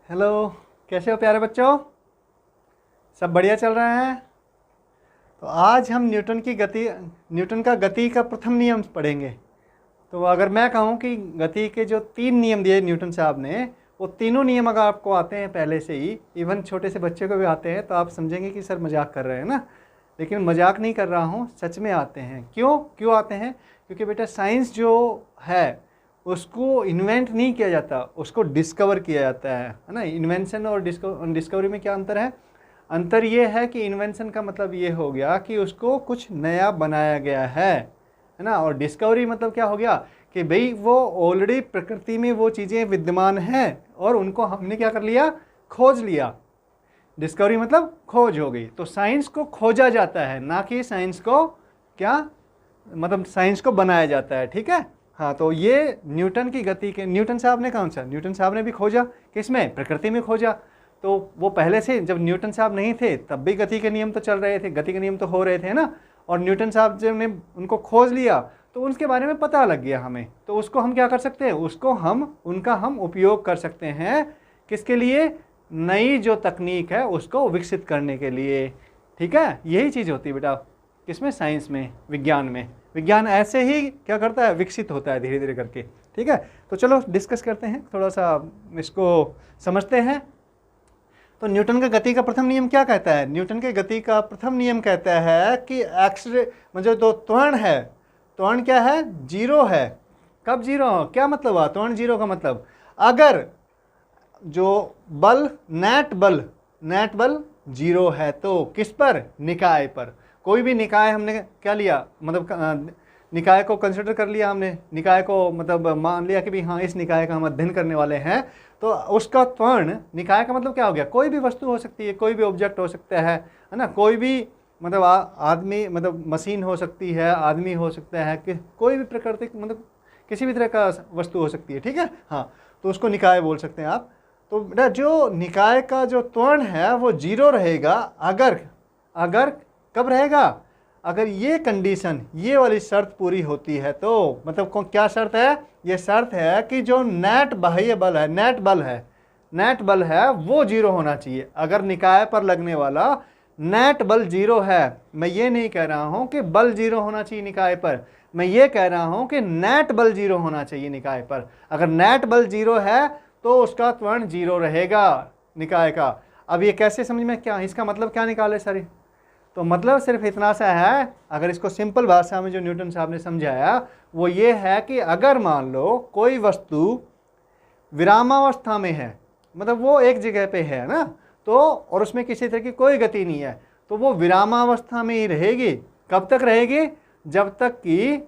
Hello, कैसे हो प्यारे बच्चों? सब बढ़िया चल रहा है। तो आज हम न्यूटन का गति का प्रथम नियम पढ़ेंगे। तो अगर मैं कहूँ कि गति के जो 3 नियम दिए न्यूटन साहब ने, वो तीनों नियम अगर आपको आते हैं पहले से ही, इवन छोटे से बच्चे को भी आते हैं, तो आप समझेंगे कि सर मजाक कर रहे हैं ना। लेकिन मजाक नहीं कर रहा हूँ, सच में आते हैं। क्यों आते हैं? क्योंकि बेटा साइंस जो है उसको इन्वेंट नहीं किया जाता, उसको डिस्कवर किया जाता है ना। इन्वेंशन और डिस्कवरी में क्या अंतर है? अंतर ये है कि इन्वेंशन का मतलब ये हो गया कि उसको कुछ नया बनाया गया है ना। और डिस्कवरी मतलब क्या हो गया कि भाई वो ऑलरेडी प्रकृति में वो चीज़ें विद्यमान हैं और उनको हमने क्या कर लिया, खोज लिया। डिस्कवरी मतलब खोज हो गई। तो साइंस को खोजा जाता है, ना कि साइंस को क्या मतलब साइंस को बनाया जाता है। ठीक है। हाँ, तो ये न्यूटन की गति के, न्यूटन साहब ने कौन सा, न्यूटन साहब ने भी खोजा किसमें, प्रकृति में खोजा। तो वो पहले से, जब न्यूटन साहब नहीं थे तब भी गति के नियम तो चल रहे थे, गति के नियम तो हो रहे थे ना। और न्यूटन साहब जब ने उनको खोज लिया तो उनके बारे में पता लग गया हमें, तो उसको हम क्या कर सकते हैं, उसको हम उपयोग कर सकते हैं। किसके लिए? नई जो तकनीक है उसको विकसित करने के लिए। ठीक है, यही चीज़ होती है बेटा किसमें, साइंस में, विज्ञान में। विज्ञान ऐसे ही क्या करता है, विकसित होता है धीरे धीरे करके। ठीक है, तो चलो डिस्कस करते हैं, थोड़ा सा इसको समझते हैं। तो न्यूटन का गति का प्रथम नियम क्या कहता है? न्यूटन के गति का प्रथम नियम कहता है कि मतलब जो त्वरण है, त्वरण क्या है, जीरो है। कब जीरो? क्या मतलब हुआ त्वरण जीरो का मतलब? अगर जो बल नेट बल जीरो है तो किस पर, निकाय पर। कोई भी निकाय हमने क्या लिया, मतलब निकाय को कंसिडर कर लिया हमने, निकाय को मतलब मान लिया कि भी हाँ इस निकाय का हम अध्ययन करने वाले हैं, तो उसका त्वरण, निकाय का मतलब क्या हो गया, कोई भी वस्तु हो सकती है, कोई भी ऑब्जेक्ट हो सकता है ना। कोई भी मतलब आदमी, मतलब मशीन हो सकती है, आदमी हो सकता है, कि कोई भी प्राकृतिक मतलब किसी भी तरह का वस्तु हो सकती है। ठीक है, हाँ, तो उसको निकाय बोल सकते हैं आप। तो बेटा जो निकाय का जो त्वरण है वो जीरो रहेगा अगर कब रहेगा, अगर ये कंडीशन, ये वाली शर्त पूरी होती है। तो मतलब क्या शर्त है? ये शर्त है कि जो नेट बाह्य बल है, नेट बल है वो जीरो होना चाहिए। अगर निकाय पर लगने वाला नेट बल जीरो है, मैं ये नहीं कह रहा हूं कि बल जीरो होना चाहिए निकाय पर, मैं ये कह रहा हूं कि नेट बल जीरो होना चाहिए निकाय पर। अगर नेट बल जीरो है तो उसका त्वरण जीरो रहेगा निकाय का। अब ये कैसे समझ में, क्या इसका मतलब क्या निकाले सारी? तो मतलब सिर्फ इतना सा है, अगर इसको सिंपल भाषा में जो न्यूटन साहब ने समझाया वो ये है कि अगर मान लो कोई वस्तु विरामावस्था में है, मतलब वो एक जगह पे है ना, तो और उसमें किसी तरह की कोई गति नहीं है, तो वो विरामावस्था में ही रहेगी। कब तक रहेगी? जब तक कि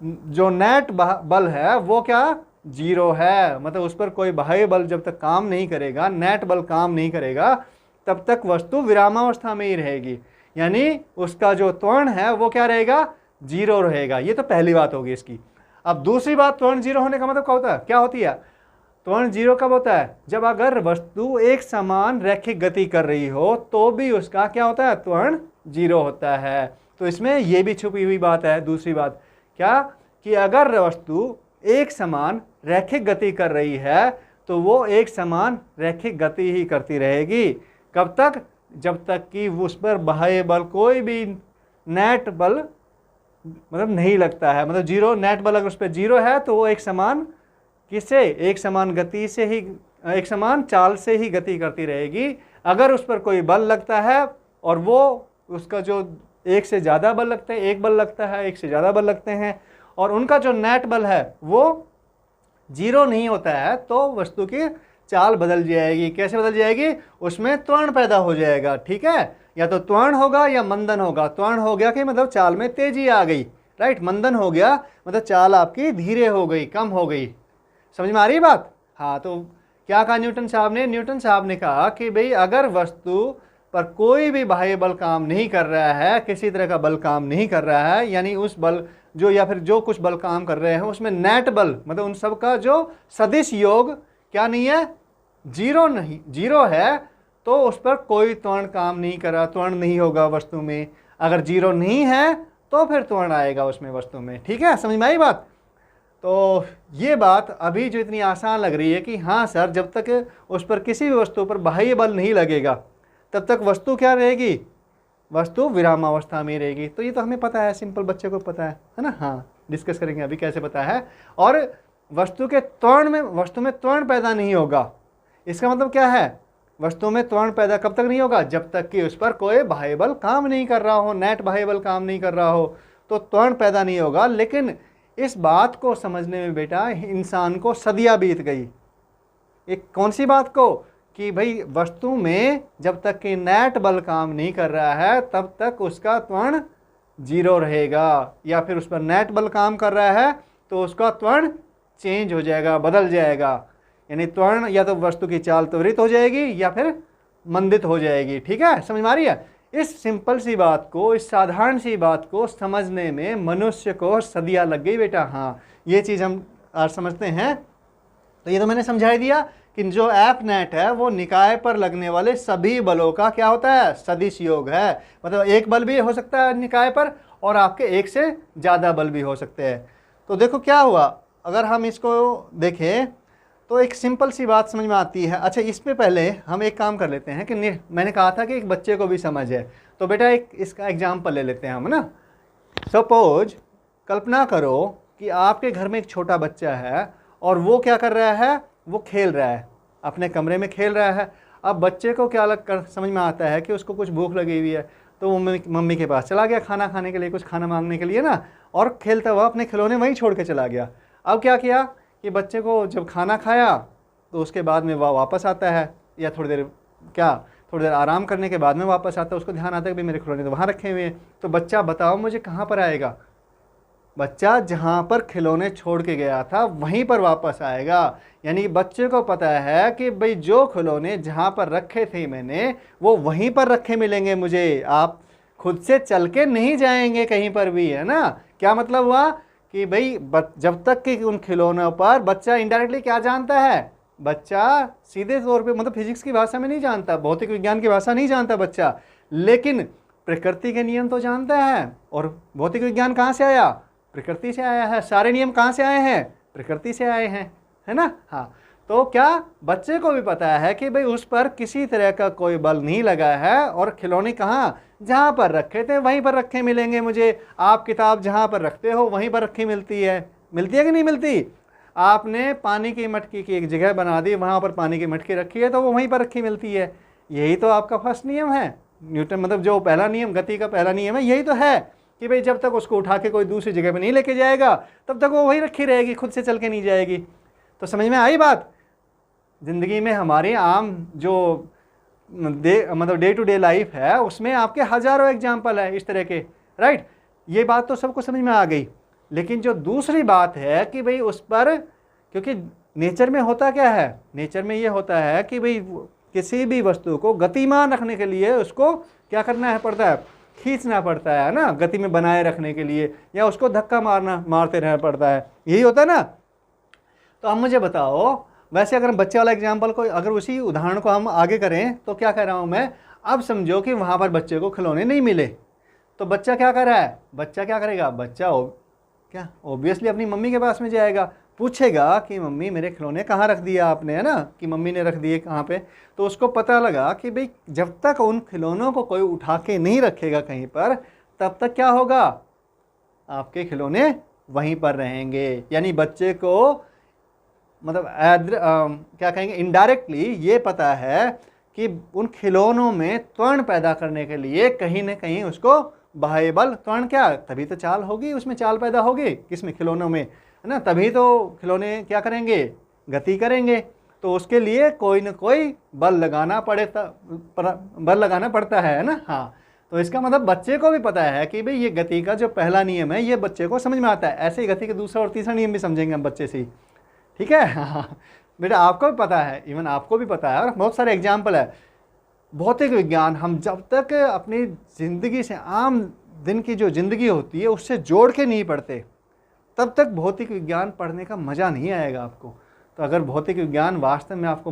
जो नेट बल है वो क्या, जीरो है। मतलब उस पर कोई बाह्य बल जब तक काम नहीं करेगा, नेट बल काम नहीं करेगा, तब तक वस्तु विरामावस्था में ही रहेगी। यानी उसका जो त्वरण है वो क्या रहेगा, जीरो रहेगा। ये तो पहली बात होगी इसकी। अब दूसरी बात, त्वरण जीरो होने का मतलब क्या होता है, क्या होती है? त्वरण जीरो कब होता है? जब अगर वस्तु एक समान रैखिक गति कर रही हो तो भी उसका क्या होता है, त्वरण जीरो होता है। तो इसमें यह भी छुपी हुई बात है। दूसरी बात क्या, कि अगर वस्तु एक समान रैखिक गति कर रही है तो वो एक समान रैखिक गति ही करती रहेगी। कब तक? जब तक कि उस पर बाह्य बल, कोई भी नेट बल मतलब नहीं लगता है। मतलब जीरो नेट बल अगर उस पर जीरो है तो वो एक समान किससे, एक समान गति से ही, एक समान चाल से ही गति करती रहेगी। अगर उस पर कोई बल लगता है और वो उसका जो एक से ज़्यादा बल लगते हैं, एक बल लगता है, एक से ज़्यादा बल लगते हैं, और उनका जो नेट बल है वो जीरो नहीं होता है, तो वस्तु की चाल बदल जाएगी। कैसे बदल जाएगी? उसमें त्वरण पैदा हो जाएगा। ठीक है, या तो त्वरण होगा या मंदन होगा। त्वरण हो गया कि मतलब चाल में तेजी आ गई, राइट। मंदन हो गया मतलब चाल आपकी धीरे हो गई, कम हो गई। समझ में आ रही बात? हाँ, तो क्या कहा न्यूटन साहब ने? न्यूटन साहब ने कहा कि भाई अगर वस्तु पर कोई भी बाह्य बल काम नहीं कर रहा है, किसी तरह का बल काम नहीं कर रहा है, यानी उस बल जो, या फिर जो कुछ बल काम कर रहे हैं उसमें नेट बल, मतलब उन सब का जो सदिश योग क्या नहीं है, जीरो नहीं, जीरो है, तो उस पर कोई त्वरण काम नहीं कर रहा, त्वरण नहीं होगा वस्तु में। अगर जीरो नहीं है तो फिर त्वरण आएगा उसमें, वस्तु में। ठीक है, समझ में आई बात? तो ये बात अभी जो इतनी आसान लग रही है कि हाँ सर, जब तक उस पर किसी भी वस्तु पर बाह्य बल नहीं लगेगा तब तक वस्तु क्या रहेगी, वस्तु विरामावस्था में रहेगी। तो ये तो हमें पता है, सिंपल बच्चे को पता है ना। हाँ, डिस्कस करेंगे अभी कैसे पता है। और वस्तु में त्वरण पैदा नहीं होगा। इसका मतलब क्या है, वस्तु में त्वरण पैदा कब तक नहीं होगा, जब तक कि उस पर कोई बाह्य बल काम नहीं कर रहा हो, नेट बाह्य बल काम नहीं कर रहा हो, तो त्वरण पैदा नहीं होगा। लेकिन इस बात को समझने में बेटा इंसान को सदियां बीत गई। एक कौन सी बात को, कि भाई वस्तु में जब तक कि नेट बल काम नहीं कर रहा है तब तक उसका त्वरण 0 रहेगा, या फिर उस पर नेट बल काम कर रहा है तो उसका त्वरण चेंज हो जाएगा, बदल जाएगा। यानी त्वरण या तो वस्तु की चाल त्वरित हो जाएगी या फिर मंदित हो जाएगी। ठीक है, समझ में आ रही है। इस सिंपल सी बात को, इस साधारण सी बात को समझने में मनुष्य को सदियां लग गई बेटा। हाँ, ये चीज़ हम आज समझते हैं। तो ये तो मैंने समझा ही दिया कि जो ऐप नेट है वो निकाय पर लगने वाले सभी बलों का क्या होता है, सदिश योग है। मतलब एक बल भी हो सकता है निकाय पर और आपके एक से ज़्यादा बल भी हो सकते हैं। तो देखो क्या हुआ, अगर हम इसको देखें तो एक सिंपल सी बात समझ में आती है। अच्छा, इसमें पहले हम एक काम कर लेते हैं कि मैंने कहा था कि एक बच्चे को भी समझ है, तो बेटा एक इसका एग्जाम्पल ले लेते हैं हम ना। सपोज कल्पना करो कि आपके घर में एक छोटा बच्चा है और वो क्या कर रहा है, वो खेल रहा है, अपने कमरे में खेल रहा है। अब बच्चे को क्या समझ में आता है कि उसको कुछ भूख लगी हुई है, तो वो मम्मी के पास चला गया खाना खाने के लिए, कुछ खाना मांगने के लिए ना, और खेलता हुआ अपने खिलौने वहीं छोड़ के चला गया। अब क्या किया कि बच्चे को जब खाना खाया तो उसके बाद में वह वापस आता है, या थोड़ी देर आराम करने के बाद में वापस आता है, उसको ध्यान आता है कि भाई मेरे खिलौने तो वहाँ रखे हुए हैं। तो बच्चा बताओ मुझे कहाँ पर आएगा, बच्चा जहाँ पर खिलौने छोड़ के गया था वहीं पर वापस आएगा। यानी बच्चे को पता है कि भाई जो खिलौने जहाँ पर रखे थे मैंने, वो वहीं पर रखे मिलेंगे मुझे, आप खुद से चल के नहीं जाएंगे कहीं पर भी, है ना। क्या मतलब हुआ कि भाई जब तक कि उन खिलौनों पर बच्चा इनडायरेक्टली क्या जानता है, बच्चा सीधे तौर पे मतलब फिजिक्स की भाषा में नहीं जानता, भौतिक विज्ञान की भाषा नहीं जानता बच्चा, लेकिन प्रकृति के नियम तो जानता है। और भौतिक विज्ञान कहाँ से आया, प्रकृति से आया है। सारे नियम कहाँ से आए हैं, प्रकृति से आए हैं, है ना। हाँ, तो क्या बच्चे को भी पता है कि भाई उस पर किसी तरह का कोई बल नहीं लगा है, और खिलौने कहाँ, जहाँ पर रखे थे वहीं पर रखे मिलेंगे मुझे। आप किताब जहाँ पर रखते हो वहीं पर रखी मिलती है कि नहीं मिलती। आपने पानी की मटकी की एक जगह बना दी, वहाँ पर पानी की मटकी रखी है तो वो वहीं पर रखी मिलती है। यही तो आपका फर्स्ट नियम है, न्यूटन मतलब जो पहला नियम, गति का पहला नियम है, यही तो है कि भाई जब तक उसको उठा के कोई दूसरी जगह पे नहीं लेके जाएगा तब तक वो वहीं रखी रहेगी, खुद से चल के नहीं जाएगी। तो समझ में आई बात। ज़िंदगी में हमारी आम जो मतलब डे टू डे लाइफ है उसमें आपके हज़ारों एग्जाम्पल है इस तरह के, राइट। ये बात तो सबको समझ में आ गई। लेकिन जो दूसरी बात है कि भाई उस पर, क्योंकि नेचर में होता क्या है, नेचर में ये होता है कि भाई किसी भी वस्तु को गतिमान रखने के लिए उसको क्या करना है पड़ता है, खींचना पड़ता है ना, गति में बनाए रखने के लिए, या उसको धक्का मारते रहना पड़ता है, यही होता है ना। तो अब मुझे बताओ, वैसे अगर बच्चे वाला एग्जाम्पल को, अगर उसी उदाहरण को हम आगे करें तो क्या कह रहा हूँ मैं, अब समझो कि वहाँ पर बच्चे को खिलौने नहीं मिले, तो बच्चा क्या कर रहा है, बच्चा क्या करेगा, बच्चा क्या ऑब्वियसली अपनी मम्मी के पास में जाएगा, पूछेगा कि मम्मी मेरे खिलौने कहाँ रख दिया आपने, है ना, कि मम्मी ने रख दिए कहाँ पे। तो उसको पता लगा कि भाई जब तक उन खिलौनों को कोई उठा के नहीं रखेगा कहीं पर, तब तक क्या होगा, आपके खिलौने वहीं पर रहेंगे। यानी बच्चे को मतलब क्या कहेंगे, इनडायरेक्टली ये पता है कि उन खिलौनों में त्वरण पैदा करने के लिए कहीं ना कहीं उसको बाह्य बल, त्वरण क्या, तभी तो चाल होगी, उसमें चाल पैदा होगी किसमें, खिलौनों में, है ना, तभी तो खिलौने क्या करेंगे, गति करेंगे। तो उसके लिए कोई ना कोई बल लगाना पड़ता है ना। हाँ, तो इसका मतलब बच्चे को भी पता है कि भाई ये गति का जो पहला नियम है ये बच्चे को समझ में आता है। ऐसे ही गति का दूसरा और तीसरा नियम भी समझेंगे हम बच्चे से ही, ठीक है। हाँ बेटा, आपको भी पता है, इवन आपको भी पता है, और बहुत सारे एग्जाम्पल है। भौतिक विज्ञान हम जब तक अपनी ज़िंदगी से, आम दिन की जो ज़िंदगी होती है उससे जोड़ के नहीं पढ़ते, तब तक भौतिक विज्ञान पढ़ने का मज़ा नहीं आएगा आपको। तो अगर भौतिक विज्ञान वास्तव में आपको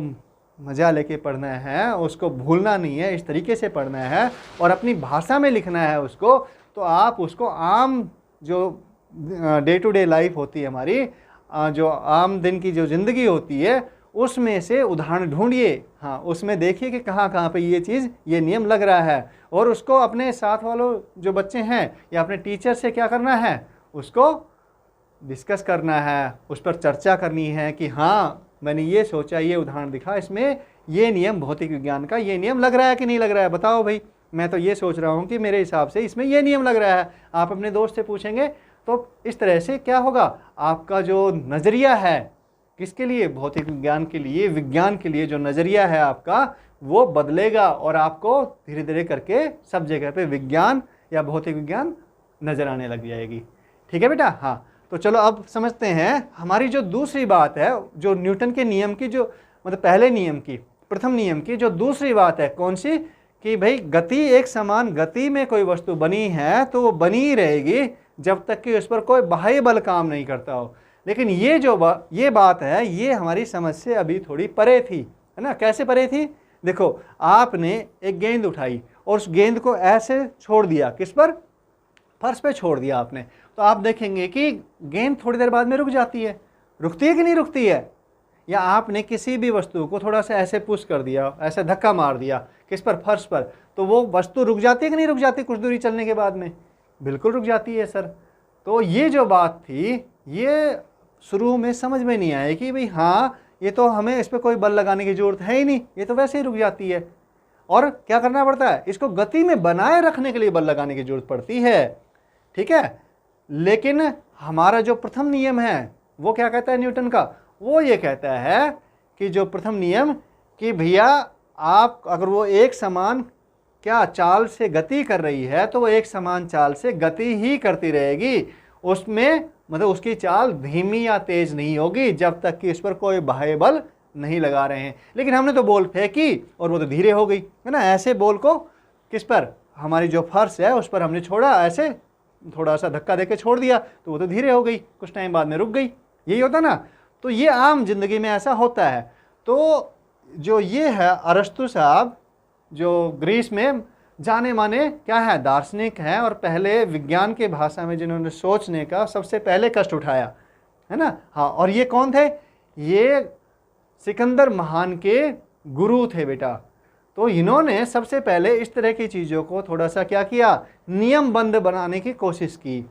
मज़ा लेके पढ़ना है, उसको भूलना नहीं है, इस तरीके से पढ़ना है और अपनी भाषा में लिखना है उसको, तो आप उसको आम जो डे टू डे लाइफ होती है हमारी, जो आम दिन की जो ज़िंदगी होती है उसमें से उदाहरण ढूंढिए। हाँ, उसमें देखिए कि कहाँ कहाँ पे ये चीज़, ये नियम लग रहा है, और उसको अपने साथ वालों जो बच्चे हैं या अपने टीचर से क्या करना है, उसको डिस्कस करना है, उस पर चर्चा करनी है कि हाँ मैंने ये सोचा, ये उदाहरण दिखा, इसमें ये नियम भौतिक विज्ञान का ये नियम लग रहा है कि नहीं लग रहा है, बताओ भाई। मैं तो ये सोच रहा हूँ कि मेरे हिसाब से इसमें ये नियम लग रहा है। आप अपने दोस्त से पूछेंगे तो इस तरह से क्या होगा, आपका जो नज़रिया है किसके लिए, भौतिक विज्ञान के लिए, विज्ञान के लिए जो नज़रिया है आपका वो बदलेगा, और आपको धीरे धीरे करके सब जगह पे विज्ञान या भौतिक विज्ञान नज़र आने लग जाएगी। ठीक है बेटा। हाँ, तो चलो अब समझते हैं हमारी जो दूसरी बात है, जो न्यूटन के नियम की, जो मतलब पहले नियम की, प्रथम नियम की जो दूसरी बात है, कौन सी, कि भाई गति, एक समान गति में कोई वस्तु बनी है तो वो बनी ही रहेगी जब तक कि उस पर कोई बाह्य बल काम नहीं करता हो। लेकिन ये जो ये बात है, ये हमारी समझ से अभी थोड़ी परे थी, है ना। कैसे परे थी, देखो आपने एक गेंद उठाई और उस गेंद को ऐसे छोड़ दिया, किस पर, फर्श पे छोड़ दिया आपने, तो आप देखेंगे कि गेंद थोड़ी देर बाद में रुक जाती है। रुकती है कि नहीं रुकती है। या आपने किसी भी वस्तु को थोड़ा सा ऐसे पुश कर दिया, ऐसे धक्का मार दिया, किस पर, फर्श पर, तो वो वस्तु रुक जाती है कि नहीं रुक जाती कुछ दूरी चलने के बाद में, बिल्कुल रुक जाती है सर। तो ये जो बात थी, ये शुरू में समझ में नहीं आया कि भाई हाँ ये तो हमें इस पर कोई बल लगाने की जरूरत है ही नहीं, ये तो वैसे ही रुक जाती है। और क्या करना पड़ता है, इसको गति में बनाए रखने के लिए बल लगाने की जरूरत पड़ती है। ठीक है। लेकिन हमारा जो प्रथम नियम है वो क्या कहता है न्यूटन का, वो ये कहता है कि जो प्रथम नियम, कि भैया आप अगर वो एक समान क्या चाल से गति कर रही है तो वो एक समान चाल से गति ही करती रहेगी, उसमें मतलब उसकी चाल धीमी या तेज नहीं होगी जब तक कि इस पर कोई बाह्य बल नहीं लगा रहे हैं। लेकिन हमने तो बॉल फेंकी और वो तो धीरे हो गई, है ना। ऐसे बॉल को किस पर, हमारी जो फर्श है उस पर हमने छोड़ा, ऐसे थोड़ा सा धक्का देके छोड़ दिया तो वो तो धीरे हो गई, कुछ टाइम बाद में रुक गई, यही होता ना। तो ये आम जिंदगी में ऐसा होता है। तो जो ये है अरस्तु साहब, जो ग्रीस में जाने माने क्या है, दार्शनिक हैं, और पहले विज्ञान के भाषा में जिन्होंने सोचने का सबसे पहले कष्ट उठाया, है ना। हाँ, और ये कौन थे, ये सिकंदर महान के गुरु थे बेटा। तो इन्होंने सबसे पहले इस तरह की चीज़ों को थोड़ा सा क्या किया, नियमबद्ध बनाने की कोशिश की।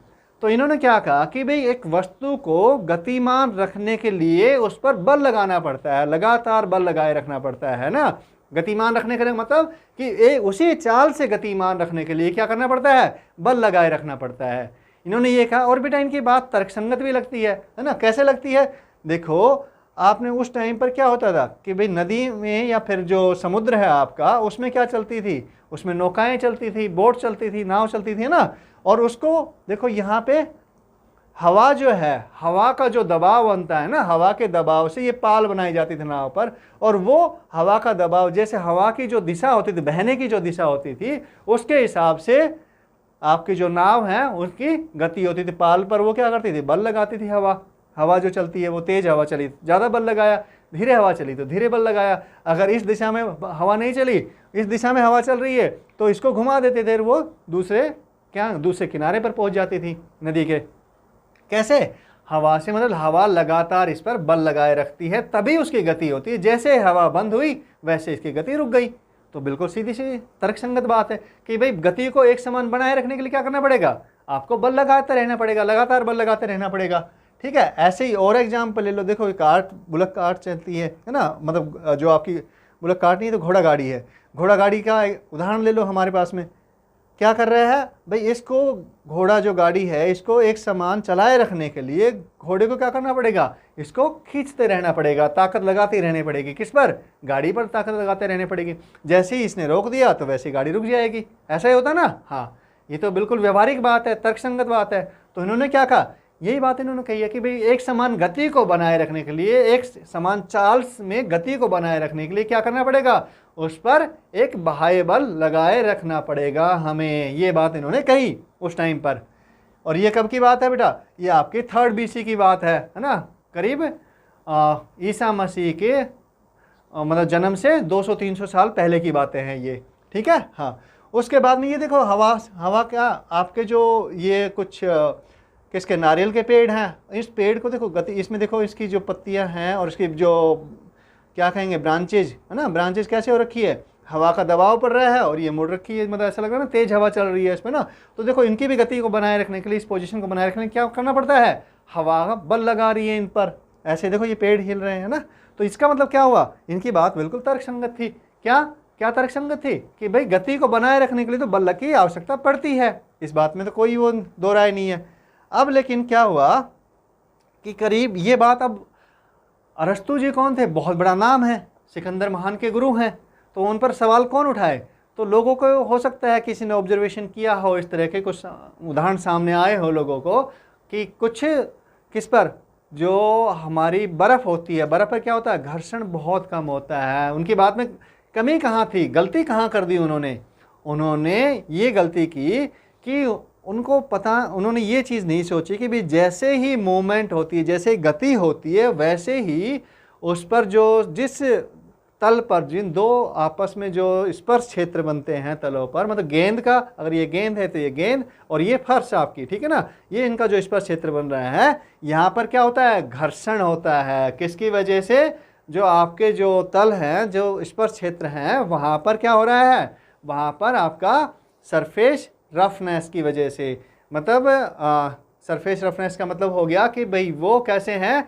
तो इन्होंने क्या कहा कि भाई एक वस्तु को गतिमान रखने के लिए उस पर बल लगाना पड़ता है, लगातार बल लगाए रखना पड़ता है ना। गतिमान रखने का मतलब कि उसी चाल से गतिमान रखने के लिए क्या करना पड़ता है, बल लगाए रखना पड़ता है, इन्होंने ये कहा। और बेटा इनकी बात तर्कसंगत भी लगती है ना। कैसे लगती है, देखो आपने उस टाइम पर क्या होता था कि भाई नदी में या फिर जो समुद्र है आपका, उसमें क्या चलती थी, उसमें नौकाएं चलती थी, बोट चलती थी, नाव चलती थी ना। और उसको देखो यहाँ पे हवा जो है, हवा का जो दबाव बनता है ना, हवा के दबाव से ये पाल बनाई जाती थी नाव पर, और वो हवा का दबाव, जैसे हवा की जो दिशा होती थी, बहने की जो दिशा होती थी, उसके हिसाब से आपकी जो नाव है उसकी गति होती थी पाल पर। वो क्या करती थी, बल लगाती थी। हवा जो चलती है वो तेज हवा चली, ज़्यादा बल लगाया, धीरे हवा चली तो धीरे बल लगाया। अगर इस दिशा में हवा नहीं चली, इस दिशा में हवा चल रही है, तो इसको घुमा देते थे, वो दूसरे किनारे पर पहुंच जाती थी नदी के। कैसे, हवा से, मतलब हवा लगातार इस पर बल लगाए रखती है, तभी उसकी गति होती है। जैसे हवा बंद हुई वैसे इसकी गति रुक गई। तो बिल्कुल सीधी सी तर्कसंगत बात है कि भाई गति को एक समान बनाए रखने के लिए क्या करना पड़ेगा, आपको बल लगाते रहना पड़ेगा, लगातार बल लगाते रहना पड़ेगा। ठीक है। ऐसे ही और एग्जाम्पल ले लो, देखो कार्ट, बुलक कार्ट चलती है ना, मतलब जो आपकी बुलक कार्ट नहीं तो घोड़ा गाड़ी है, घोड़ा गाड़ी का उदाहरण ले लो। हमारे पास में क्या कर रहा है भाई, इसको घोड़ा जो गाड़ी है इसको एक समान चलाए रखने के लिए घोड़े को क्या करना पड़ेगा, इसको खींचते रहना पड़ेगा, ताकत लगाती रहनी पड़ेगी। किस पर, गाड़ी पर ताकत लगाते रहने पड़ेगी। जैसे ही इसने रोक दिया तो वैसे गाड़ी रुक जाएगी। ऐसा ही होता ना। हाँ, ये तो बिल्कुल व्यवहारिक बात है, तर्कसंगत बात है। तो इन्होंने क्या कहा, यही बात इन्होंने कही है कि भाई एक समान गति को बनाए रखने के लिए, एक समान चाल में गति को बनाए रखने के लिए क्या करना पड़ेगा, उस पर एक बाह्य बल लगाए रखना पड़ेगा हमें। ये बात इन्होंने कही उस टाइम पर। और ये कब की बात है बेटा, ये आपकी 3rd BC की बात है ना, करीब ईसा मसीह के मतलब जन्म से 200-300 साल पहले की बातें हैं ये। ठीक है। हाँ, उसके बाद में ये देखो हवा क्या आपके जो ये कुछ किसके, नारियल के पेड़ हैं। इस पेड़ को देखो गति, इसमें देखो इसकी जो पत्तियां हैं और इसकी जो क्या कहेंगे ब्रांचेज है ना, ब्रांचेज कैसे हो रखी है, हवा का दबाव पड़ रहा है और ये मुड़ रखी है, मतलब ऐसा लग रहा है ना तेज हवा चल रही है इसमें ना। तो देखो इनकी भी गति को बनाए रखने के लिए, इस पोजीशन को बनाए रखने के लिए क्या करना पड़ता है, हवा का बल लगा रही है इन पर। ऐसे देखो ये पेड़ हिल रहे हैं ना, तो इसका मतलब क्या हुआ, इनकी बात बिल्कुल तर्कसंगत थी। क्या क्या तर्कसंगत थी कि भाई गति को बनाए रखने के लिए तो बल की आवश्यकता पड़ती है, इस बात में तो कोई वो दो राय नहीं है। अब लेकिन क्या हुआ कि करीब ये बात, अब अरस्तु जी कौन थे, बहुत बड़ा नाम है, सिकंदर महान के गुरु हैं, तो उन पर सवाल कौन उठाए। तो लोगों को हो सकता है किसी ने ऑब्जर्वेशन किया हो, इस तरह के कुछ उदाहरण सामने आए हो लोगों को कि कुछ किस पर, जो हमारी बर्फ़ होती है, बर्फ़ पर क्या होता है, घर्षण बहुत कम होता है। उनकी बात में कमी कहाँ थी, गलती कहाँ कर दी उन्होंने ये गलती की कि उनको पता, उन्होंने ये चीज़ नहीं सोची कि भी जैसे ही मूवमेंट होती है, जैसे गति होती है, वैसे ही उस पर जो जिस तल पर जिन दो आपस में जो स्पर्श क्षेत्र बनते हैं तलों पर, मतलब गेंद का, अगर ये गेंद है तो ये गेंद और ये फर्श आपकी, ठीक है ना, ये इनका जो स्पर्श क्षेत्र बन रहा है, यहाँ पर क्या होता है, घर्षण होता है। किसकी वजह से, जो आपके जो तल हैं, जो स्पर्श क्षेत्र हैं, वहाँ पर क्या हो रहा है, वहाँ पर आपका सरफेस रफनेस की वजह से, मतलब सरफेस रफनेस का मतलब हो गया कि भाई वो कैसे हैं,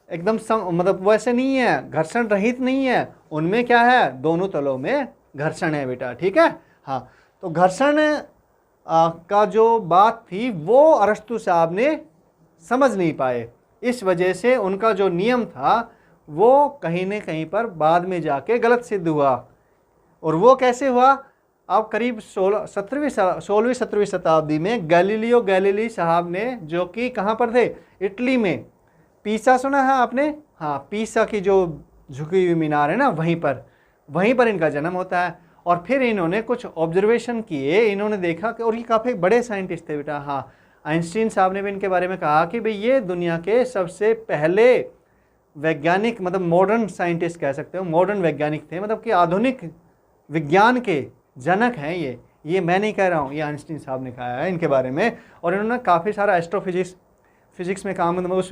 एकदम मतलब वैसे नहीं है, घर्षण रहित नहीं है, उनमें क्या है, दोनों तलों में घर्षण है बेटा, ठीक है। हाँ, तो घर्षण का जो बात थी वो अरस्तु साहब ने समझ नहीं पाए, इस वजह से उनका जो नियम था वो कहीं न कहीं पर बाद में जाके गलत सिद्ध हुआ। और वो कैसे हुआ, अब करीब 16वीं-17वीं शताब्दी में गैलीलियो गैलीली साहब ने, जो कि कहाँ पर थे, इटली में, पीसा सुना है आपने, हाँ, पीसा की जो झुकी हुई मीनार है ना, वहीं पर इनका जन्म होता है। और फिर इन्होंने कुछ ऑब्जर्वेशन किए, इन्होंने देखा कि, और ये काफ़ी बड़े साइंटिस्ट थे बेटा, हाँ, आइंस्टीन साहब ने भी इनके बारे में कहा कि भाई ये दुनिया के सबसे पहले वैज्ञानिक, मतलब मॉडर्न साइंटिस्ट कह सकते हो, मॉडर्न वैज्ञानिक थे, मतलब कि आधुनिक विज्ञान के जनक हैं ये मैं नहीं कह रहा हूँ, ये आइंस्टीन साहब ने कहा है इनके बारे में। और इन्होंने काफ़ी सारा फिजिक्स में काम, मतलब उस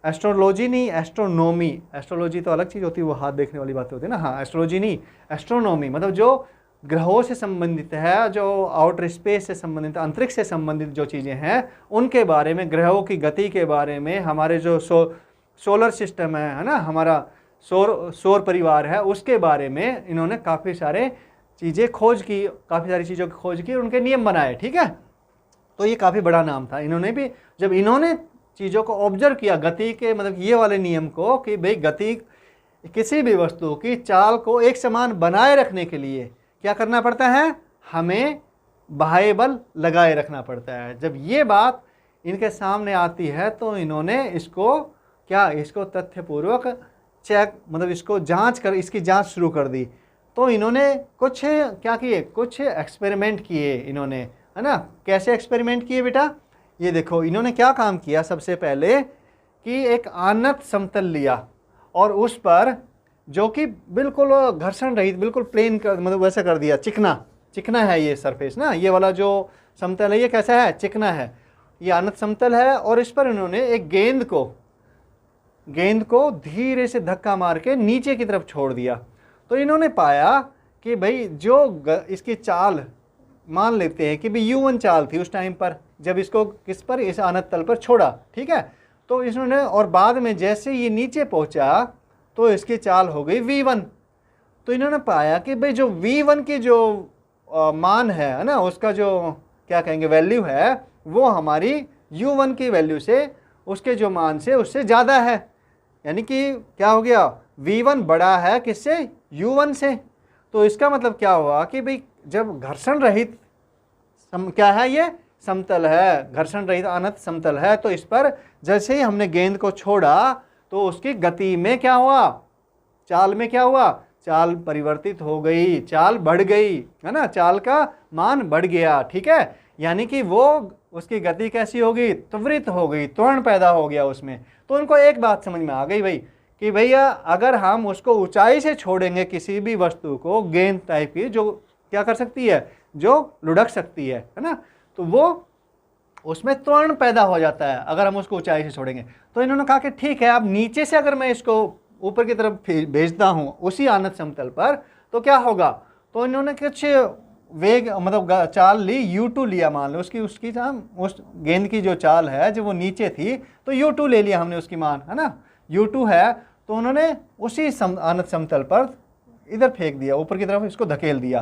एस्ट्रोलॉजी नहीं, एस्ट्रोलॉजी तो अलग चीज़ होती है, वो हाथ देखने वाली बातें होती है ना, हाँ, एस्ट्रोलॉजी नहीं, एस्ट्रोनॉमी, मतलब जो ग्रहों से संबंधित है, जो आउटर स्पेस से संबंधित, अंतरिक्ष से संबंधित जो चीज़ें हैं उनके बारे में, ग्रहों की गति के बारे में, हमारे जो सोलर सिस्टम है ना, हमारा सौर परिवार है, उसके बारे में इन्होंने काफ़ी सारी चीज़ों की खोज की और उनके नियम बनाए, ठीक है। तो ये काफ़ी बड़ा नाम था। इन्होंने भी, जब इन्होंने चीज़ों को ऑब्जर्व किया, गति के मतलब ये वाले नियम को, कि भाई गति, किसी भी वस्तु की चाल को एक समान बनाए रखने के लिए क्या करना पड़ता है, हमें बाह्य बल लगाए रखना पड़ता है। जब ये बात इनके सामने आती है तो इन्होंने इसको तथ्यपूर्वक चेक, मतलब इसको इसकी जांच शुरू कर दी। तो इन्होंने कुछ क्या किए, कुछ एक्सपेरिमेंट किए इन्होंने, है ना। कैसे एक्सपेरिमेंट किए बेटा, ये देखो इन्होंने क्या काम किया। सबसे पहले कि एक आनत समतल लिया और उस पर, जो कि बिल्कुल घर्षण रहित, बिल्कुल प्लेन कर, मतलब वैसा कर दिया, चिकना है ये सरफेस ना, ये वाला जो समतल है ये कैसा है, चिकना है, ये आनत समतल है। और इस पर इन्होंने एक गेंद को धीरे से धक्का मार के नीचे की तरफ छोड़ दिया। तो इन्होंने पाया कि भाई जो इसकी चाल, मान लेते हैं कि भाई U1 चाल थी उस टाइम पर, जब इसको किस पर, इस आनत तल पर छोड़ा, ठीक है। तो इसने, और बाद में जैसे ये नीचे पहुंचा तो इसकी चाल हो गई V1। तो इन्होंने पाया कि भाई जो V1 की जो मान है ना, उसका जो क्या कहेंगे वैल्यू है, वो हमारी U1 की वैल्यू से, उसके जो मान से, उससे ज़्यादा है। यानी कि क्या हो गया, V1 बड़ा है किससे, U1 से। तो इसका मतलब क्या हुआ कि भाई जब घर्षण रहित क्या है, ये समतल है, घर्षण रहित अनंत समतल है, तो इस पर जैसे ही हमने गेंद को छोड़ा तो उसकी गति में क्या हुआ, चाल में क्या हुआ, चाल परिवर्तित हो गई, चाल बढ़ गई, है ना, चाल का मान बढ़ गया, ठीक है। यानी कि वो उसकी गति कैसी होगी, त्वरित हो गई, त्वरण पैदा हो गया उसमें। तो उनको एक बात समझ में आ गई भाई कि भैया अगर हम उसको ऊंचाई से छोड़ेंगे किसी भी वस्तु को, गेंद टाइप की, जो क्या कर सकती है, जो लुढ़क सकती है ना, तो वो उसमें त्वरण पैदा हो जाता है अगर हम उसको ऊंचाई से छोड़ेंगे। तो इन्होंने कहा कि ठीक है, अब नीचे से अगर मैं इसको ऊपर की तरफ भेजता हूँ उसी आनत समतल पर तो क्या होगा। तो इन्होंने कुछ वेग मतलब चाल ली, U2 लिया, मान लो उसकी उस गेंद की जो चाल है जो वो नीचे थी तो U2 ले लिया हमने उसकी मान, है ना, U2 है। तो उन्होंने उसी आनत समतल पर इधर फेंक दिया, ऊपर की तरफ इसको धकेल दिया।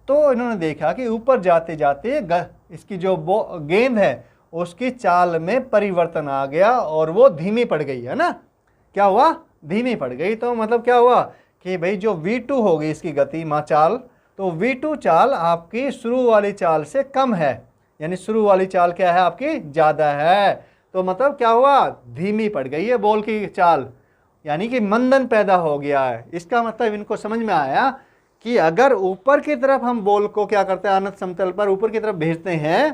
तो इन्होंने देखा कि ऊपर जाते जाते इसकी जो गेंद है उसकी चाल में परिवर्तन आ गया और वो धीमी पड़ गई, है ना। क्या हुआ, धीमी पड़ गई। तो मतलब क्या हुआ कि भाई जो V2 होगी इसकी गति चाल, तो V2 चाल आपकी शुरू वाली चाल से कम है, यानी शुरू वाली चाल क्या है आपकी ज़्यादा है। तो मतलब क्या हुआ, धीमी पड़ गई है बॉल की चाल, यानी कि मंदन पैदा हो गया है। इसका मतलब इनको समझ में आया कि अगर ऊपर की तरफ हम बॉल को क्या करते हैं, आनत समतल पर ऊपर की तरफ भेजते हैं,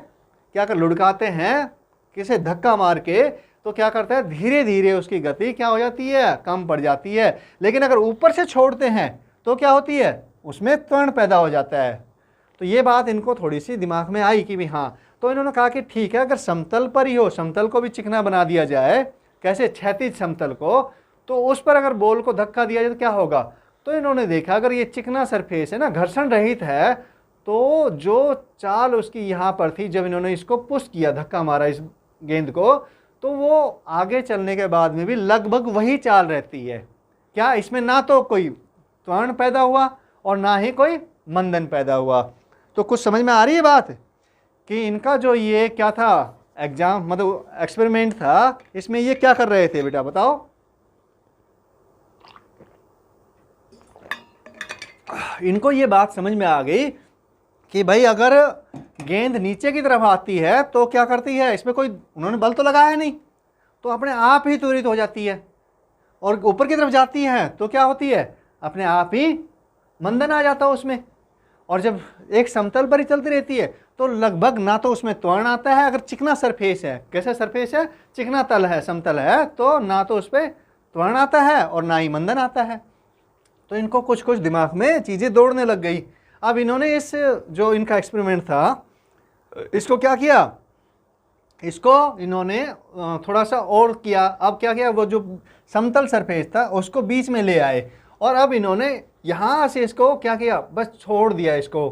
क्या कर लुढ़काते हैं किसे धक्का मार के, तो क्या करता है धीरे धीरे उसकी गति क्या हो जाती है, कम पड़ जाती है। लेकिन अगर ऊपर से छोड़ते हैं तो क्या होती है, उसमें त्वरण पैदा हो जाता है। तो ये बात इनको थोड़ी सी दिमाग में आई कि भी हाँ। तो इन्होंने कहा कि ठीक है, अगर समतल पर ही हो, समतल को भी चिकना बना दिया जाए, कैसे, क्षैतिज समतल को, तो उस पर अगर बॉल को धक्का दिया जाए तो क्या होगा। तो इन्होंने देखा अगर ये चिकना सरफेस है ना, घर्षण रहित है, तो जो चाल उसकी यहाँ पर थी जब इन्होंने इसको पुश किया, धक्का मारा इस गेंद को, तो वो आगे चलने के बाद में भी लगभग वही चाल रहती है। क्या, इसमें ना तो कोई त्वरण पैदा हुआ और ना ही कोई मंदन पैदा हुआ। तो कुछ समझ में आ रही है बात कि इनका जो ये क्या था एग्जाम मतलब एक्सपेरिमेंट था, इसमें ये क्या कर रहे थे बेटा बताओ। इनको ये बात समझ में आ गई कि भाई अगर गेंद नीचे की तरफ आती है तो क्या करती है, इसमें कोई उन्होंने बल तो लगाया नहीं, तो अपने आप ही त्वरित हो जाती है। और ऊपर की तरफ जाती है तो क्या होती है, अपने आप ही मंदन आ जाता है उसमें। और जब एक समतल पर ही चलती रहती है तो लगभग ना तो उसमें त्वरण आता है, अगर चिकना सरफेस है, कैसा सरफेस है, चिकना तल है, समतल है, तो ना तो उस पर त्वरण आता है और ना ही मंदन आता है। तो इनको कुछ कुछ दिमाग में चीज़ें दौड़ने लग गई। अब इन्होंने इस जो इनका एक्सपेरिमेंट था इसको क्या किया, इसको इन्होंने थोड़ा सा और किया। अब क्या किया, वो जो समतल सरफेस था उसको बीच में ले आए और अब इन्होंने यहाँ से इसको क्या किया, बस छोड़ दिया इसको,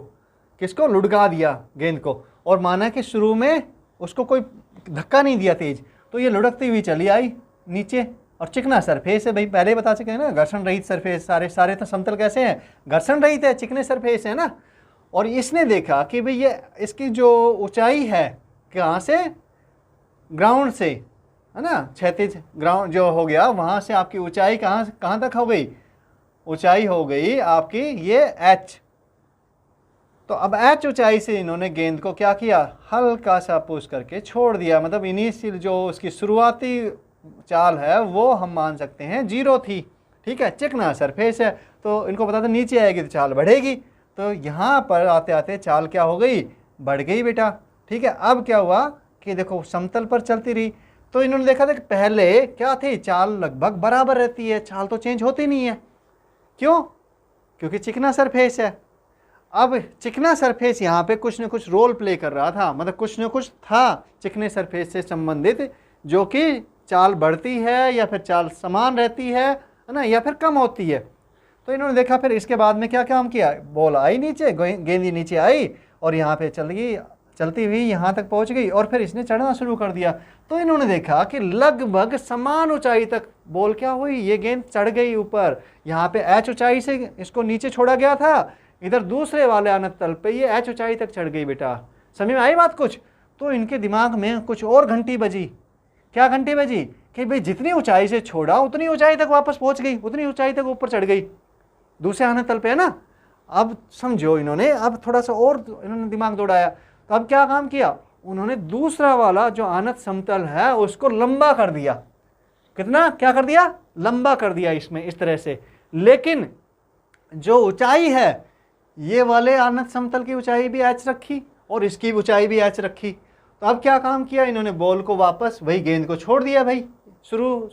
किसको, लुढ़का दिया गेंद को। और माना कि शुरू में उसको कोई धक्का नहीं दिया तेज, तो ये लुढ़कती हुई चली आई नीचे। और चिकना सरफेस है भाई, पहले बता चुके हैं ना, घर्षण रहित सरफेस, सारे तो समतल कैसे हैं, घर्षण रहित है, चिकने सरफेस है ना। और इसने देखा कि भाई ये इसकी जो ऊंचाई है कहाँ से, ग्राउंड से, है ना, क्षैतिज ग्राउंड जो हो गया वहाँ से आपकी ऊंचाई कहाँ तक हो गई, ऊंचाई हो गई आपकी ये H। तो अब H ऊंचाई से इन्होंने गेंद को क्या किया, हल्का सा पुश करके छोड़ दिया। मतलब इनिशियल जो उसकी शुरुआती चाल है वो हम मान सकते हैं 0 थी, ठीक है, चिकना सरफेस है, तो इनको पता था नीचे आएगी तो चाल बढ़ेगी। तो यहाँ पर आते आते चाल क्या हो गई, बढ़ गई बेटा, ठीक है। अब क्या हुआ कि देखो समतल पर चलती रही, तो इन्होंने देखा था कि पहले क्या थी, चाल लगभग बराबर रहती है, चाल तो चेंज होती नहीं है। क्यों, क्योंकि चिकना सरफेस है। अब चिकना सरफेस यहाँ पे कुछ न कुछ रोल प्ले कर रहा था, मतलब कुछ न कुछ था चिकने सरफेस से संबंधित, जो कि चाल बढ़ती है या फिर चाल समान रहती है ना, या फिर कम होती है। तो इन्होंने देखा, फिर इसके बाद में क्या काम किया, बॉल आई नीचे, गेंदी नीचे आई और यहाँ पे चलती हुई यहाँ तक पहुँच गई और फिर इसने चढ़ना शुरू कर दिया। तो इन्होंने देखा कि लगभग समान ऊंचाई तक बॉल क्या हुई, ये गेंद चढ़ गई ऊपर। यहाँ पे H ऊंचाई से इसको नीचे छोड़ा गया था, इधर दूसरे वाले आनत तल पे ये H ऊंचाई तक चढ़ गई बेटा। समझ में आई बात कुछ। तो इनके दिमाग में कुछ और घंटी बजी। क्या घंटी बजी कि भाई जितनी ऊंचाई से छोड़ा उतनी ऊंचाई तक वापस पहुंच गई, उतनी ऊंचाई तक ऊपर चढ़ गई, दूसरे आनत तल पे, है ना। अब समझो इन्होंने अब थोड़ा सा और इन्होंने दिमाग दौड़ाया। तो अब क्या काम किया, उन्होंने दूसरा वाला जो आनत समतल है उसको लंबा कर दिया। कितना, क्या कर दिया, लंबा कर दिया इसमें इस तरह से। लेकिन जो ऊंचाई है ये वाले आनत समतल की ऊंचाई भी H रखी और इसकी ऊंचाई भी H रखी। तो अब क्या काम किया, इन्होंने बॉल को वापस वही गेंद को छोड़ दिया भाई, शुरू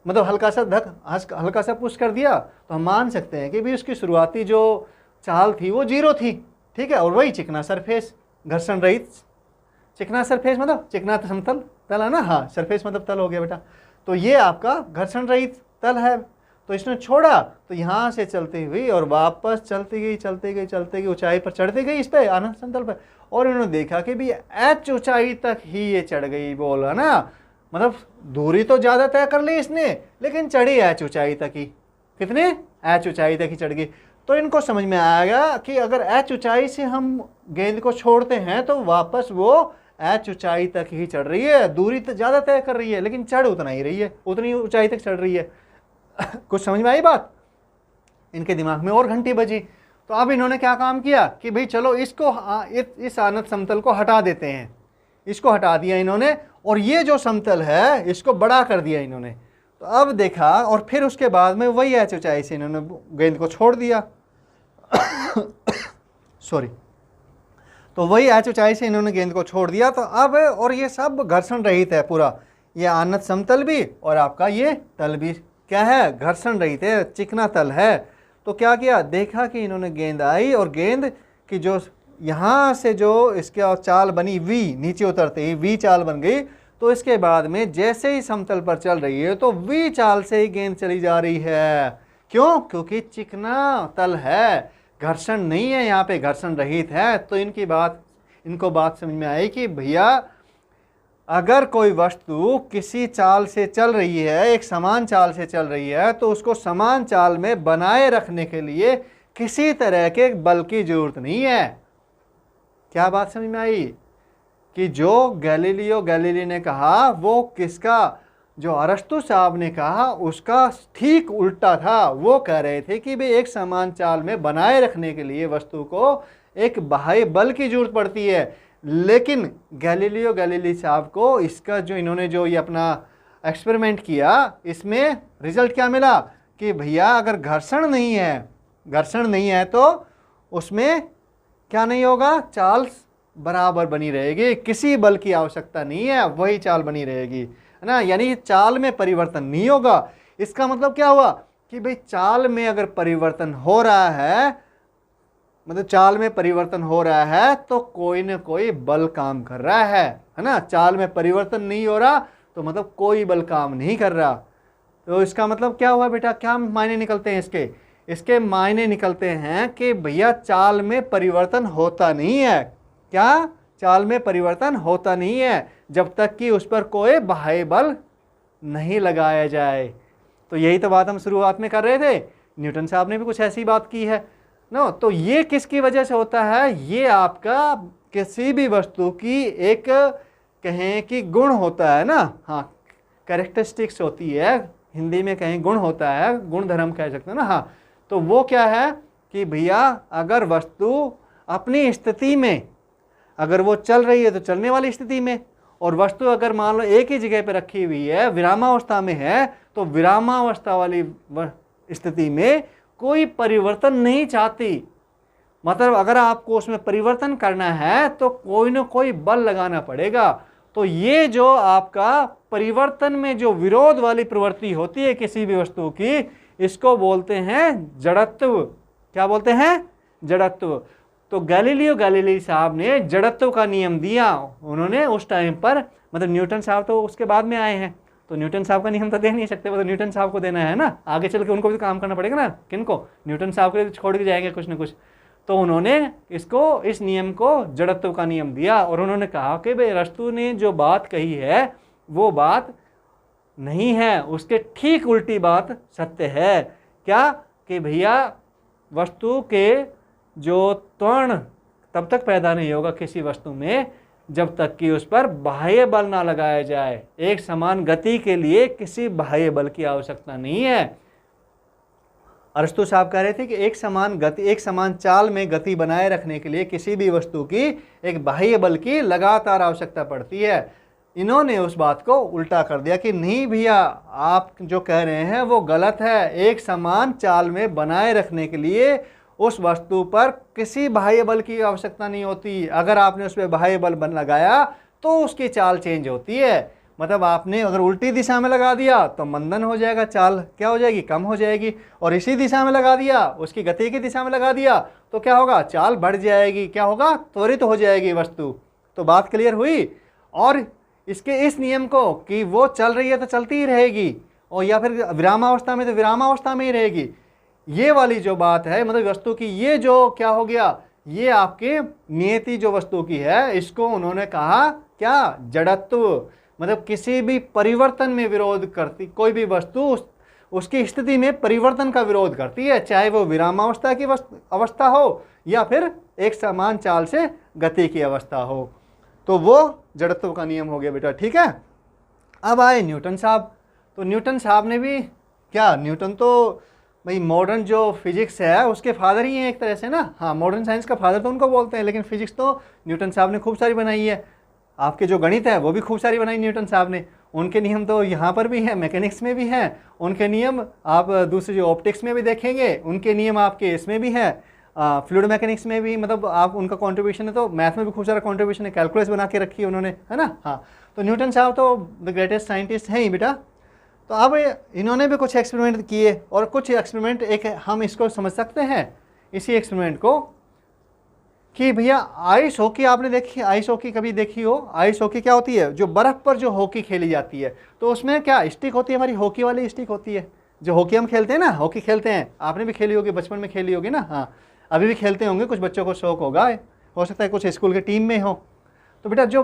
मतलब हल्का सा पुश कर दिया। तो हम मान सकते हैं कि भी उसकी शुरुआती जो चाल थी वो 0 थी, ठीक है। और वही चिकना सरफेस, घर्षण रहित चिकना सरफेस मतलब चिकना समतल तल है ना, हाँ सरफेस मतलब तल हो गया बेटा। तो ये आपका घर्षण रहित तल है। तो इसने छोड़ा तो यहाँ से चलती हुई और वापस चलती गई चलती गई चलती गई, ऊंचाई पर चढ़ती गई इस पे अनंत समतल पर, और इन्होंने देखा कि भी h ऊंचाई तक ही ये चढ़ गई, बोला ना, मतलब दूरी तो ज़्यादा तय कर ली इसने लेकिन चढ़ी h ऊंचाई तक ही। कितने? h ऊंचाई तक ही चढ़ गई। तो इनको समझ में आएगा कि अगर h ऊंचाई से हम गेंद को छोड़ते हैं तो वापस वो h ऊंचाई तक ही चढ़ रही है, दूरी तो ज़्यादा तय कर रही है लेकिन चढ़ उतना ही रही है, उतनी ऊंचाई तक चढ़ रही है। कुछ समझ में आई बात? इनके दिमाग में और घंटी बजी। तो अब इन्होंने क्या काम किया कि भाई चलो इसको इस अनंत समतल को हटा देते हैं। इसको हटा दिया इन्होंने और ये जो समतल है इसको बड़ा कर दिया इन्होंने। तो अब देखा और फिर उसके बाद में वही h ऊंचाई से इन्होंने गेंद को छोड़ दिया। सॉरी, तो वही h ऊंचाई से इन्होंने गेंद को छोड़ दिया। तो अब और ये सब घर्षण रहित है पूरा, ये अनंत समतल भी और आपका ये तल भी क्या है, घर्षण रहित है, चिकना तल है। तो क्या किया, देखा कि इन्होंने गेंद आई और गेंद की जो यहाँ से जो इसके चाल बनी v, नीचे उतरते ही v चाल बन गई। तो इसके बाद में जैसे ही समतल पर चल रही है तो v चाल से ही गेंद चली जा रही है। क्यों? क्योंकि चिकना तल है, घर्षण नहीं है, यहाँ पे घर्षण रहित है। तो इनको बात समझ में आई कि भैया अगर कोई वस्तु किसी चाल से चल रही है, एक समान चाल से चल रही है, तो उसको समान चाल में बनाए रखने के लिए किसी तरह के बल की जरूरत नहीं है। क्या बात समझ में आई? कि जो गैलीलियो गैलीली ने कहा वो किसका, जो अरस्तु साहब ने कहा उसका ठीक उल्टा था। वो कह रहे थे कि भाई एक समान चाल में बनाए रखने के लिए वस्तु को एक बाह्य बल की जरूरत पड़ती है। लेकिन गैलीलियो गैलीली साहब को इसका जो इन्होंने जो ये अपना एक्सपेरिमेंट किया इसमें रिजल्ट क्या मिला कि भैया अगर घर्षण नहीं है तो उसमें क्या नहीं होगा, चाल बराबर बनी रहेगी, किसी बल की आवश्यकता नहीं है, वही चाल बनी रहेगी, है ना। यानी चाल में परिवर्तन नहीं होगा। इसका मतलब क्या हुआ कि भाई चाल में अगर परिवर्तन हो रहा है, मतलब चाल में परिवर्तन हो रहा है तो कोई ना कोई बल काम कर रहा है ना। चाल में परिवर्तन नहीं हो रहा तो मतलब कोई बल काम नहीं कर रहा। तो इसका मतलब क्या हुआ बेटा, क्या मायने निकलते हैं इसके मायने निकलते हैं कि भैया चाल में परिवर्तन होता नहीं है। क्या? चाल में परिवर्तन होता नहीं है जब तक कि उस पर कोई बाह्य बल नहीं लगाया जाए। तो यही तो बात हम शुरुआत में कर रहे थे, न्यूटन साहब ने भी कुछ ऐसी बात की है नो। तो ये किसकी वजह से होता है, ये आपका किसी भी वस्तु की एक कहें कि गुण होता है ना, हाँ कैरेक्टरिस्टिक्स होती है, हिंदी में कहें गुण होता है, गुण धर्म कह सकते हैं ना। हाँ, तो वो क्या है कि भैया अगर वस्तु अपनी स्थिति में अगर वो चल रही है तो चलने वाली स्थिति में, और वस्तु अगर मान लो एक ही जगह पे रखी हुई है, विरामावस्था में है, तो विरामावस्था वाली स्थिति में कोई परिवर्तन नहीं चाहती। मतलब अगर आपको उसमें परिवर्तन करना है तो कोई ना कोई बल लगाना पड़ेगा। तो ये जो आपका परिवर्तन में जो विरोध वाली प्रवृत्ति होती है किसी भी वस्तु की, इसको बोलते हैं जड़त्व। क्या बोलते हैं? जड़त्व। तो गैलीलियो गैलीली साहब ने जड़त्व का नियम दिया। उन्होंने उस टाइम पर, मतलब न्यूटन साहब तो उसके बाद में आए हैं, तो न्यूटन साहब का नियम तो दे नहीं सकते, वो तो न्यूटन साहब को देना है ना, आगे चल के उनको भी काम करना पड़ेगा ना। किनको? न्यूटन साहब के लिए छोड़ के जाएंगे कुछ ना कुछ। तो उन्होंने इस नियम को जड़त्व का नियम दिया और उन्होंने कहा कि भाई अरस्तु ने जो बात कही है वो बात नहीं है, उसके ठीक उल्टी बात सत्य है। क्या? कि भैया वस्तु के जो त्वरण तब तक पैदा नहीं होगा किसी वस्तु में जब तक कि उस पर बाह्य बल ना लगाया जाए। एक समान गति के लिए किसी बाह्य बल की आवश्यकता नहीं है। अरस्तु साहब कह रहे थे कि एक समान चाल में गति बनाए रखने के लिए किसी भी वस्तु की एक बाह्य बल की लगातार आवश्यकता पड़ती है। इन्होंने उस बात को उल्टा कर दिया कि नहीं भैया, आप जो कह रहे हैं वो गलत है। एक समान चाल में बनाए रखने के लिए उस वस्तु पर किसी बाह्य बल की आवश्यकता नहीं होती। अगर आपने उस पर बाह्य बल लगाया तो उसकी चाल चेंज होती है। मतलब आपने अगर उल्टी दिशा में लगा दिया तो मंदन हो जाएगा, चाल क्या हो जाएगी, कम हो जाएगी। और इसी दिशा में लगा दिया, उसकी गति की दिशा में लगा दिया तो क्या होगा, चाल बढ़ जाएगी। क्या होगा, त्वरित हो जाएगी वस्तु। तो बात क्लियर हुई। और इसके इस नियम को कि वो चल रही है तो चलती ही रहेगी, और या फिर विरामावस्था में तो विरामावस्था में ही रहेगी, ये वाली जो बात है मतलब वस्तु की, ये जो क्या हो गया, ये आपके नियति जो वस्तु की है, इसको उन्होंने कहा क्या, जड़त्व। मतलब किसी भी परिवर्तन में विरोध करती, कोई भी वस्तु उसकी स्थिति में परिवर्तन का विरोध करती है, चाहे वो विरामावस्था की अवस्था हो या फिर एक समान चाल से गति की अवस्था हो। तो वो जड़त्व का नियम हो गया बेटा, ठीक है। अब आए न्यूटन साहब। तो न्यूटन साहब ने भी क्या, न्यूटन तो भाई मॉडर्न जो फिजिक्स है उसके फादर ही हैं एक तरह से ना। हाँ, मॉडर्न साइंस का फादर तो उनको बोलते हैं, लेकिन फिजिक्स तो न्यूटन साहब ने खूब सारी बनाई है। आपके जो गणित है वो भी खूब सारी बनाई न्यूटन साहब ने। उनके नियम तो यहाँ पर भी हैं, मैकेनिक्स में भी हैं उनके नियम, आप दूसरे जो ऑप्टिक्स में भी देखेंगे उनके नियम आपके इसमें भी हैं, फ्लूइड मैकेनिक्स में भी, मतलब आप उनका कंट्रीब्यूशन है। तो मैथ में भी खूब सारा कंट्रीब्यूशन है, कैलकुलस बना के रखी है उन्होंने, है ना। हाँ, तो न्यूटन साहब तो द ग्रेटेस्ट साइंटिस्ट हैं ही बेटा। तो अब इन्होंने भी कुछ एक्सपेरिमेंट किए, और कुछ एक्सपेरिमेंट एक हम इसको समझ सकते हैं इसी एक्सपेरिमेंट को कि भैया आइस हॉकी आपने देखी, आइस हॉकी कभी देखी हो? आइस हॉकी क्या होती है, जो बर्फ़ पर जो हॉकी खेली जाती है। तो उसमें क्या स्टिक होती है, हमारी हॉकी वाली स्टिक होती है, जो हॉकी हम खेलते हैं ना, हॉकी खेलते हैं, आपने भी खेली होगी, बचपन में खेली होगी ना। हाँ, अभी भी खेलते होंगे, कुछ बच्चों को शौक होगा, हो सकता है कुछ स्कूल के टीम में हो। तो बेटा जो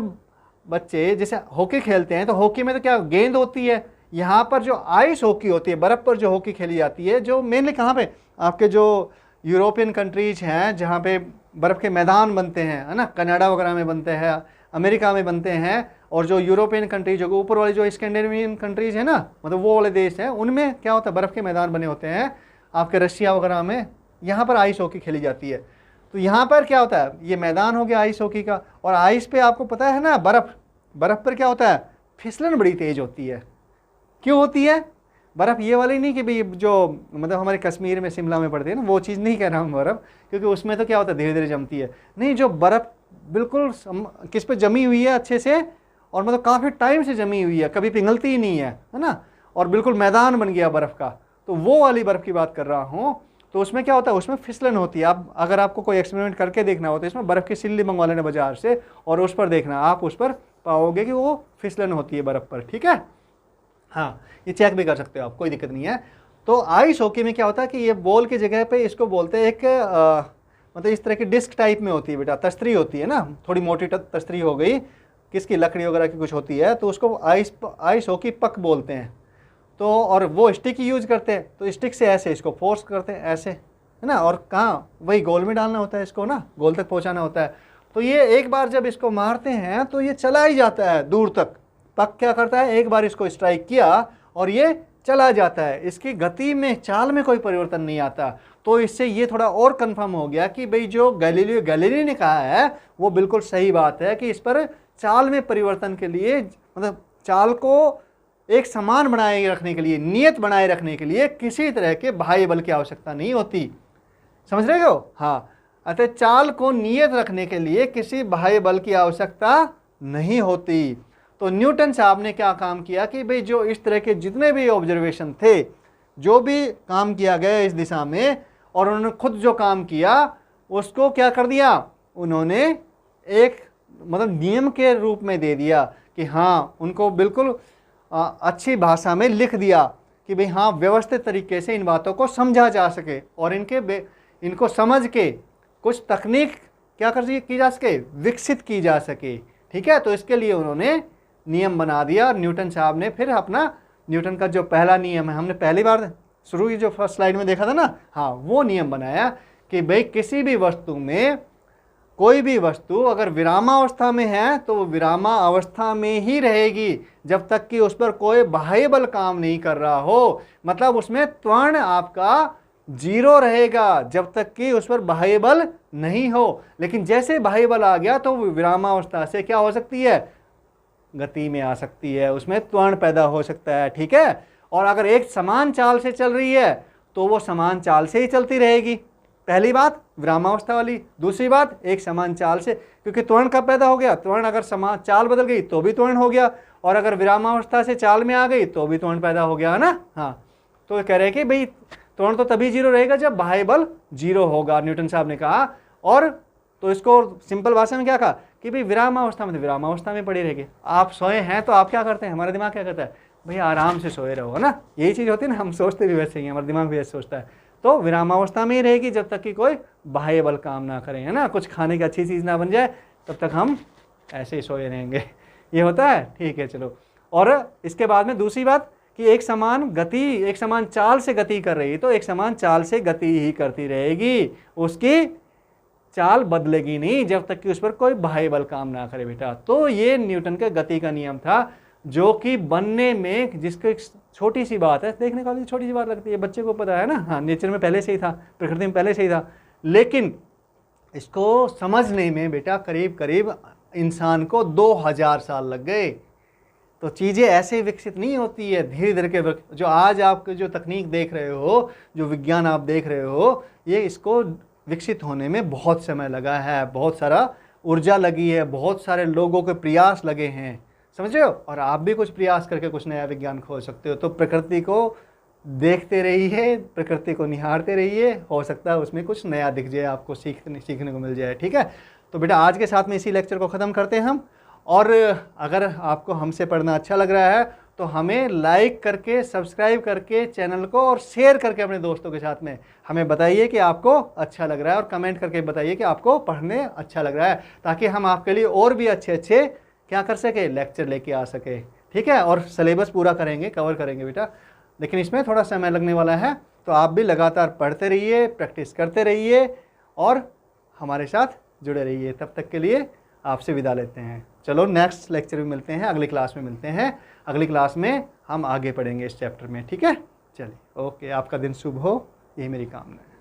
बच्चे जैसे हॉकी खेलते हैं, तो हॉकी में तो क्या गेंद होती है, यहाँ पर जो आइस हॉकी होती है, बर्फ़ पर जो हॉकी खेली जाती है, जो मेनली कहाँ पे, आपके जो यूरोपियन कंट्रीज हैं जहाँ पे बर्फ़ के मैदान बनते हैं, है ना, कनाडा वगैरह में बनते हैं, अमेरिका में बनते हैं, और जो यूरोपियन कंट्रीज जो ऊपर वाली जो स्कैंडिनेवियन कंट्रीज है ना, मतलब वो वाले देश हैं, उनमें क्या होता है, बर्फ़ के मैदान बने होते हैं, आपके रशिया वगैरह में, यहाँ पर आइस हॉकी खेली जाती है। तो यहाँ पर क्या होता है, ये मैदान हो गया आइस हॉकी का, और आइस पे आपको पता है ना, बर्फ़ पर क्या होता है, फिसलन बड़ी तेज़ होती है। क्यों होती है बर्फ़, ये वाली नहीं कि भाई जो मतलब हमारे कश्मीर में शिमला में पड़ती है ना, वो चीज़ नहीं कह रहा हूँ बर्फ़, क्योंकि उसमें तो क्या होता है धीरे धीरे जमती है। नहीं, जो बर्फ़ बिल्कुल किस पे जमी हुई है अच्छे से, और मतलब काफ़ी टाइम से जमी हुई है, कभी पिघलती ही नहीं है ना, और बिल्कुल मैदान बन गया बर्फ़ का, तो वो वाली बर्फ़ की बात कर रहा हूँ। तो उसमें क्या होता है, उसमें फिसलन होती है। आप अगर आपको कोई एक्सपेरिमेंट करके देखना हो तो इसमें बर्फ़ की सिल्ली मंगवा लेना बाजार से, और उस पर देखना, आप उस पर पाओगे कि वो फिसलन होती है बर्फ़ पर, ठीक है। हाँ, ये चेक भी कर सकते हो आप, कोई दिक्कत नहीं है। तो आइस हॉकी में क्या होता है कि ये बॉल की जगह पे इसको बोलते हैं एक मतलब इस तरह की डिस्क टाइप में होती है बेटा, तस्तरी होती है ना, थोड़ी मोटी तस्तरी हो गई, किसकी लकड़ी वगैरह की कुछ होती है, तो उसको आइस हॉकी पक बोलते हैं। तो और वो स्टिक यूज करते हैं, तो स्टिक से ऐसे इसको फोर्स करते हैं ऐसे, है ना, और कहाँ वही गोल में डालना होता है इसको ना, गोल तक पहुँचाना होता है। तो ये एक बार जब इसको मारते हैं तो ये चला ही जाता है दूर तक। पक क्या करता है, एक बार इसको स्ट्राइक किया और ये चला जाता है, इसकी गति में, चाल में कोई परिवर्तन नहीं आता। तो इससे ये थोड़ा और कंफर्म हो गया कि भाई जो गैलीलियो गैलीली ने कहा है वो बिल्कुल सही बात है, कि इस पर चाल में परिवर्तन के लिए, मतलब चाल को एक समान बनाए रखने के लिए, नियत बनाए रखने के लिए किसी तरह के बाह्य बल की आवश्यकता नहीं होती। समझ रहे हो? हाँ, अतः चाल को नियत रखने के लिए किसी बाह्य बल की आवश्यकता नहीं होती। तो न्यूटन साहब ने क्या काम किया कि भाई जो इस तरह के जितने भी ऑब्जर्वेशन थे, जो भी काम किया गया इस दिशा में, और उन्होंने खुद जो काम किया उसको क्या कर दिया, उन्होंने एक मतलब नियम के रूप में दे दिया कि हाँ, उनको बिल्कुल अच्छी भाषा में लिख दिया कि भाई हाँ, व्यवस्थित तरीके से इन बातों को समझा जा सके, और इनको समझ के कुछ तकनीक क्या की जा सके, विकसित की जा सके, ठीक है। तो इसके लिए उन्होंने नियम बना दिया। न्यूटन साहब ने फिर अपना, न्यूटन का जो पहला नियम है, हमने पहली बार शुरू की जो फर्स्ट स्लाइड में देखा था ना, हाँ, वो नियम बनाया कि भाई किसी भी वस्तु में, कोई भी वस्तु अगर विरामावस्था में है तो वो विरामावस्था में ही रहेगी जब तक कि उस पर कोई बाह्य बल काम नहीं कर रहा हो। मतलब उसमें त्वरण आपका जीरो रहेगा जब तक कि उस पर बाह्य बल नहीं हो। लेकिन जैसे बाह्य बल आ गया तो विरामावस्था से क्या हो सकती है, गति में आ सकती है, उसमें त्वरण पैदा हो सकता है, ठीक है। और अगर एक समान चाल से चल रही है तो वो समान चाल से ही चलती रहेगी, पहली बात विरामावस्था वाली। दूसरी बात, एक समान चाल से, क्योंकि त्वरण कब पैदा हो गया, त्वरण अगर समान चाल बदल गई तो भी त्वरण हो गया, और अगर विरामावस्था से चाल में आ गई तो भी त्वरण पैदा हो गया, है ना। हाँ, तो कह रहे हैं कि भाई त्वरण तो तभी जीरो रहेगा जब बाह्य बल जीरो होगा, न्यूटन साहब ने कहा। और तो इसको सिंपल भाषा में क्या कहा कि भाई विरामावस्था में तो विरामावस्था में पड़ी रहेगी। आप सोए हैं तो आप क्या करते हैं, हमारा दिमाग क्या करता है, भाई आराम से सोए रहो, है ना, यही चीज़ होती है ना, हम सोचते भी वैसे ही, हमारा दिमाग भी ऐसे सोचता है। तो विरामावस्था में ही रहेगी जब तक कि कोई बाह्य बल काम ना करें, है ना, कुछ खाने की अच्छी चीज़ ना बन जाए, तब तक हम ऐसे ही सोए रहेंगे। ये होता है, ठीक है चलो। और इसके बाद में दूसरी बात कि एक समान गति, एक समान चाल से गति कर रही है तो एक समान चाल से गति ही करती रहेगी, उसकी चाल बदलेगी नहीं जब तक कि उस पर कोई बाह्य बल काम ना करे बेटा। तो ये न्यूटन के गति का नियम था, जो कि बनने में, जिसको एक छोटी सी बात है, देखने का भी छोटी सी बात लगती है, बच्चे को पता है ना, हाँ नेचर में पहले से ही था, प्रकृति में पहले से ही था, लेकिन इसको समझने में बेटा करीब करीब इंसान को 2000 साल लग गए। तो चीज़ें ऐसे विकसित नहीं होती है, धीरे धीरे के, जो आज आप जो तकनीक देख रहे हो, जो विज्ञान आप देख रहे हो, ये इसको विकसित होने में बहुत समय लगा है, बहुत सारा ऊर्जा लगी है, बहुत सारे लोगों के प्रयास लगे हैं, समझ रहे हो। और आप भी कुछ प्रयास करके कुछ नया विज्ञान खोज सकते हो। तो प्रकृति को देखते रहिए, प्रकृति को निहारते रहिए, हो सकता है उसमें कुछ नया दिख जाए, आपको सीखने को मिल जाए, ठीक है। तो बेटा आज के साथ में इसी लेक्चर को ख़त्म करते हैं हम। और अगर आपको हमसे पढ़ना अच्छा लग रहा है तो हमें लाइक करके, सब्सक्राइब करके चैनल को, और शेयर करके अपने दोस्तों के साथ में हमें बताइए कि आपको अच्छा लग रहा है, और कमेंट करके बताइए कि आपको पढ़ने अच्छा लग रहा है, ताकि हम आपके लिए और भी अच्छे अच्छे क्या कर सके, लेक्चर लेके आ सके, ठीक है। और सिलेबस पूरा करेंगे, कवर करेंगे बेटा, लेकिन इसमें थोड़ा समय लगने वाला है। तो आप भी लगातार पढ़ते रहिए, प्रैक्टिस करते रहिए और हमारे साथ जुड़े रहिए। तब तक के लिए आपसे विदा लेते हैं। चलो नेक्स्ट लेक्चर में मिलते हैं, अगली क्लास में मिलते हैं। अगली क्लास में हम आगे पढ़ेंगे इस चैप्टर में, ठीक है। चलिए ओके, आपका दिन शुभ हो, यही मेरी कामना है।